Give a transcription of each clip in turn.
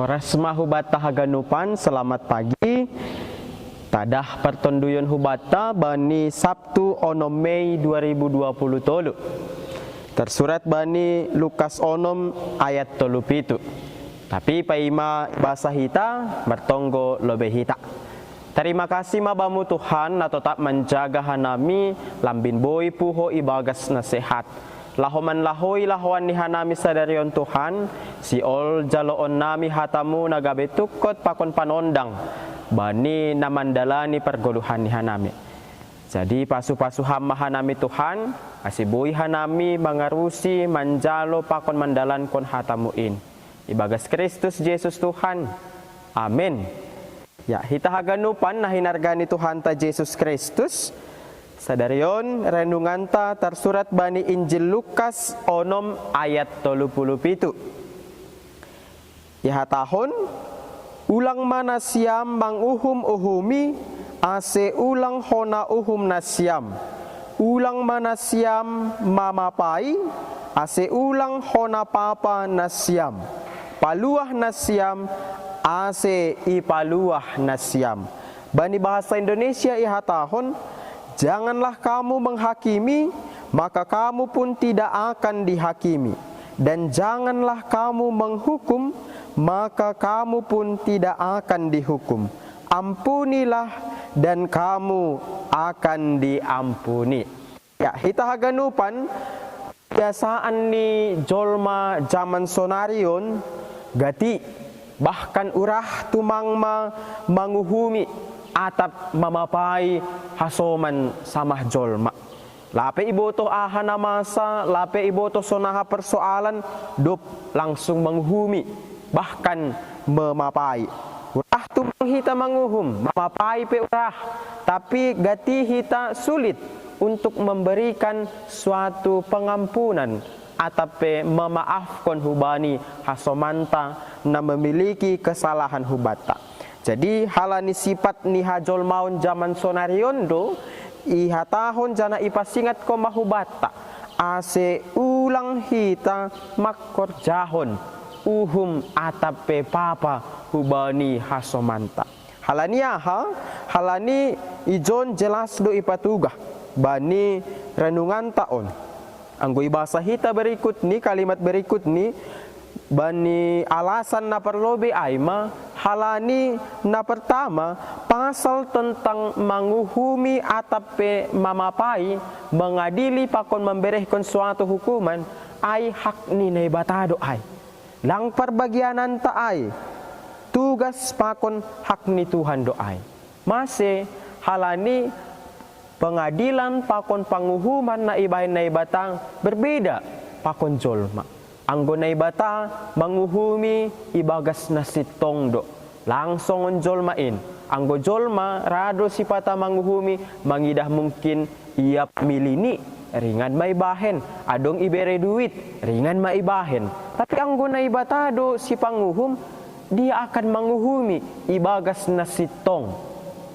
Oras mahubata haganupan, selamat pagi. Tadah pertonduyun hubata bani Sabtu 6 Mei 2020 tersurat bani Lukas 6 ayat 37. Tapi paima bahasa hita bertonggo lebih hita. Terima kasih mabamu Tuhan na tetap menjaga hanami lambin boy puho ibagas na sehat. Lahoman lahoy lahuan ni hanami sadarion Tuhan, si ol jaloon nami hatamu nagabetukot pakon panondang, bani namandalani pergoluhan ni hanami. Jadi pasu-pasu hama hanami Tuhan, asibuy hanami mangarusi manjalo pakon mandalan kon hatamuin. Ibagas Kristus Yesus Tuhan. Amin. Ya, hita haganupan na hinargani Tuhan ta Yesus Kristus. Sadarion renunganta tersurat bani Injil Lukas 6 ayat 37. Ya tahun ulang mana siam mang uhum ase ulang hona uhum nasiam. Ulang mana siam mamapai ase ulang hona papa nasiam. Paluah nasiam ase ipaluah nasiam. Bani bahasa Indonesia iha tahun, janganlah kamu menghakimi, maka kamu pun tidak akan dihakimi. Dan janganlah kamu menghukum, maka kamu pun tidak akan dihukum. Ampunilah dan kamu akan diampuni. Ya, hita haganupan biasaan ni jolma zaman sonarion gati bahkan urah tumangma manguhumi atap mamapai hasoman samah jolma. Lape iboto ahana masa, lape iboto sonaha persoalan, dop langsung menghumi, bahkan memapai. Urah tu hita menguhum, memapai pe urah, tapi gati hita sulit untuk memberikan suatu pengampunan atape memaafkan hubani hasomanta na memiliki kesalahan hubata. Jadi halani sifat ni hajol maun zaman sonarion do iha tahun jana ipasingat ko mahubata ase ulang hita makor jahon uhum atape papa hubani hasomanta. Halani aha halani ijon jelas do ipatugah bani renungan taon. Anggo bahasa hita berikut ni kalimat berikut ni bani alasan na perlobe aima halani na pertama pasal tentang manguhumi atape mamapai mengadili pakon memberehkan suatu hukuman ai hak ni nay batado ai lang perbagianan ta ai tugas pakon hak ni Tuhan do ai mase halani pengadilan pakon panguhuman na ibahin na ibatang berbeda pakon jolma. Anggo na ibata manguhumi ibagas na sitong do. Langsung on jolmain. Anggo jolma rado sipata manguhumi mangidah mungkin iap milini ringan maibahen. Adong ibere duit ringan maibahen. Tapi anggo na ibata do si panguhum dia akan manguhumi ibagas na sitong.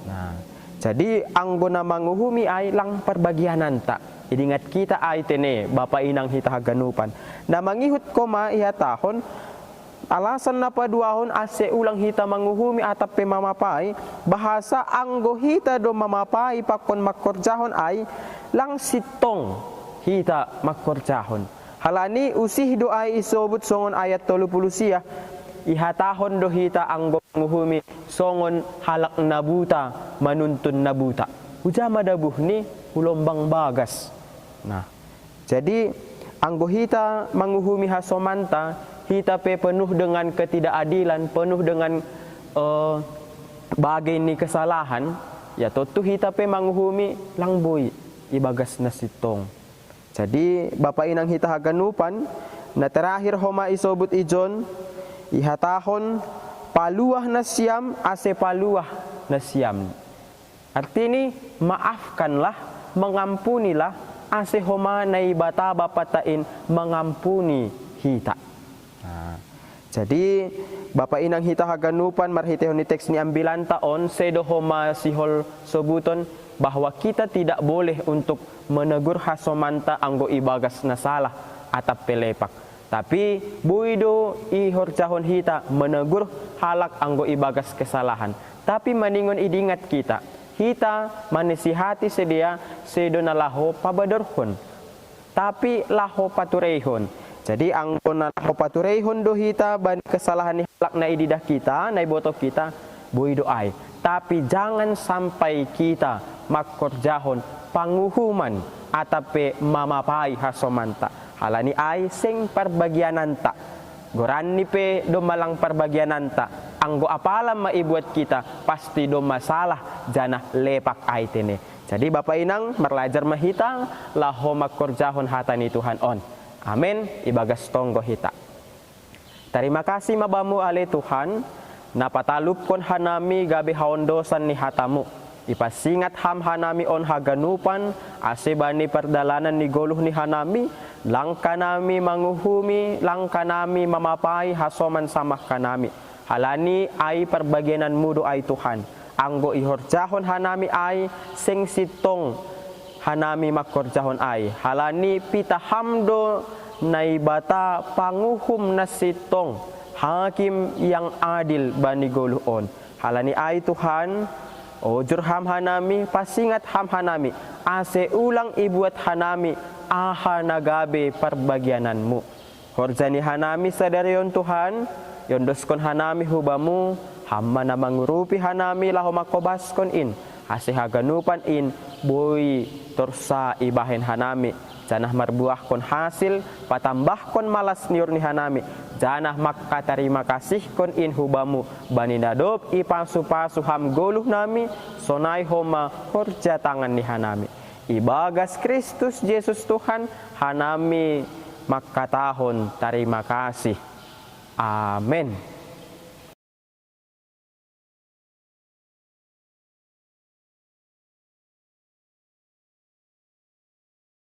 Nah, jadi anggona manguhumi ay lang perbagianan ta. Idingat kita ay tene bapa inang hita haganupan. Na mangihut ko ma iha tahon alasan na paduahon ase ulang hita manguhumi atap pe mamapai bahasa anggo hita do mamapai pakon makorjahon ay lang sitong hita makorjahon. Halani usih do ay isobut songon ayat 30 siya iha tahon do hita anggo manguhumi songon halak nabuta manuntun nabuta. Ujama dabuh ni ulombang bagas. Nah, jadi anggo hita manguhumi hasomanta, hita pe penuh dengan ketidakadilan, penuh dengan bagai ni kesalahan, ya totu hita pe manguhumi langboy ibagas nasitong. Jadi bapa inang hita haganupan na terakhir homa isobut ijon iha tahon paluah nasiam ase paluah nasiam. Artini maafkanlah, mengampunilah ase homa nai bata bapatain mengampuni hita. Nah, jadi bapa inang hita haganupan marhitehon ni teks ni ambilan taon sedo homa sihol sobuton bahwa kita tidak boleh untuk menegur hasomanta anggo ibagas na salah atap pelepak. Tapi buido ihorjahon hita menegur halak anggo ibagas kesalahan. Tapi maningon idingat kita, hita manisihati sedia sedona laho pabadorhon. Tapi laho paturehon. Jadi anggo na laho paturehon do hita bani kesalahan ni halak na ididah kita, na iboto kita, buido ay. Tapi jangan sampai kita makorjahon panguhuman atape mamapai hasomanta. Halani ay sing perbagiananta. Goran ni pe do malang perbagiananta. Anggo apalam maibuat kita pasti do masalah janah lepak ay tene. Jadi Bapak Inang merlajar mahita laho makorjahon hatani Tuhan on. Amin. Ibagas tonggo hita. Terima kasih mabamu ale Tuhan. Napatalupkon hanami gabi haondosan ni hatamu. Ipasingat ham hanami on haganupan asebani perdalanan ni goluh ni hanami. Langka nami manguhumi, langka nami mamapai hasoman samah kanami. Halani ay perbagianan mudo ay Tuhan. Anggo ihorjahon hanami ay sing sitong hanami makorjahon ay. Halani pita hamdo naibata panguhum na sitong hakim yang adil bani goluhon. Halani ay Tuhan, ojur ham hanami, pasingat ham hanami. Ase ulang ibuat hanami aha nagabe perbagiananmu. Horjani hanami sadarion Tuhan, yondoskon hanami hubamu, hamma na mangurupi hanami laho makobaskon in, ase haganupan in, boy torsa ibahin hanami, janah marbuahkon hasil, patambahkon malas niur ni hanami, janah makkatarima kasih kon in hubamu, baninadop ipasu-pasu ham goluh nami, sonai homa horja tangan ni hanami. Ibagas Kristus Yesus Tuhan hanami makatahon terima kasih. Amin.